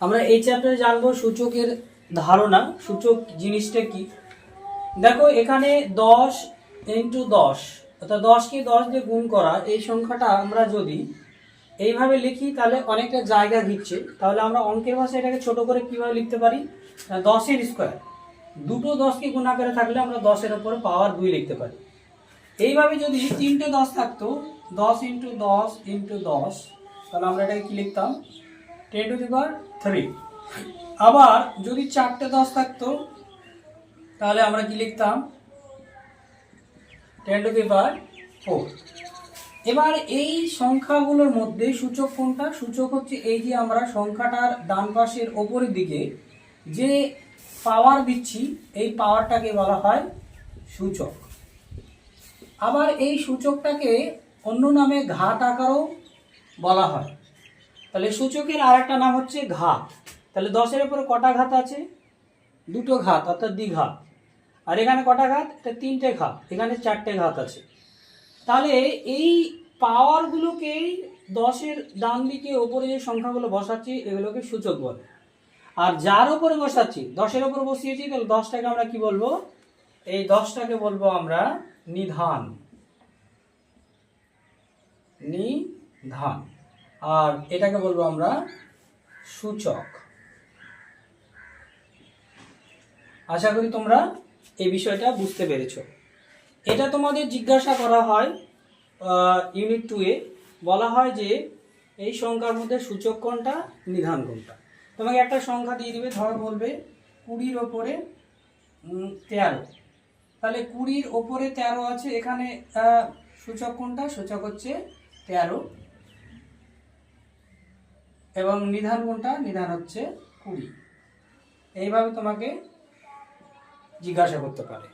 আমরা এই চ্যাপ্টারে জানবো সূচকের ধারণা। সূচক জিনিসটা কি। দেখো এখানে 10 ইন্টু 10 অর্থাৎ 10কে 10 দিয়ে গুণ করা, এই সংখ্যাটা আমরা যদি এইভাবে লিখি তাহলে অনেকটা জায়গা দিচ্ছে। তাহলে আমরা অঙ্কের ভাষায় এটাকে ছোট করে কিভাবে লিখতে পারি, 10-এর স্কোয়ার। দুটো 10কে গুণ আকারে থাকলে আমরা 10-এর উপরে পাওয়ার 2 লিখতে পারি। এইভাবে যদি 3টে 10 থাকতো, 10 ইন্টু 10 ইন্টু 10, তাহলে আমরা এটাকে কি লিখতাম, 10 টু দি পাওয়ার 3। আবার যদি 4টে 10 থাকতো তাহলে আমরা কি লিখতাম, 10 টু দি পাওয়ার 4। এবার এই সংখ্যাগুলোর মধ্যে সূচক কোনটা? সূচক হচ্ছে এই যে আমরা সংখ্যাটার ডান পাশের ওপরের দিকে যে পাওয়ার দিচ্ছি, এই পাওয়ারটাকে বলা হয় সূচক। আবার এই সূচকটাকে অন্য নামে ঘাত আকারও বলা হয়। তাহলে সূচকের আর একটা নাম হচ্ছে ঘাত। তাহলে 10-এর উপরে কটা ঘাত আছে? দুটো ঘাত অর্থাৎ দ্বিঘাত। আর এখানে কটা ঘাত? এটা 3টে ঘাত, এখানে 4টে ঘাত আছে। তাহলে এই পাওয়ারগুলোকেই 10-এর ডান দিকে ওপরে যে সংখ্যাগুলো বসাচ্ছি এগুলোকে সূচক বলে। আর যার উপরে বসাচ্ছি, 10-এর উপরে বসিয়েছি, তাহলে 10টাকে আমরা কি বলবো? এই 10টাকে বলবো আমরা নিধান। নিধান। আর এটাকে বলবো আমরা সূচক। আশা করি তোমরা এই বিষয়টা বুঝতে পেরেছো। এটা তোমাদের জিজ্ঞাসা করা হয় ইউনিট 2-এ, বলা হয় যে এই সংখ্যার মধ্যে সূচক কোনটা, নিধান কোনটা। তোমাকে একটা সংখ্যা দিয়ে দিবে, ধর বলবে 20-র ওপরে 13। তাহলে 20-র ওপরে 13 আছে, এখানে সূচক কোনটা? সূচক হচ্ছে 13। এবং নিধান কোনটা? নিধান হচ্ছে 20। এইভাবে তোমাকে জিজ্ঞাসা করতে পারে।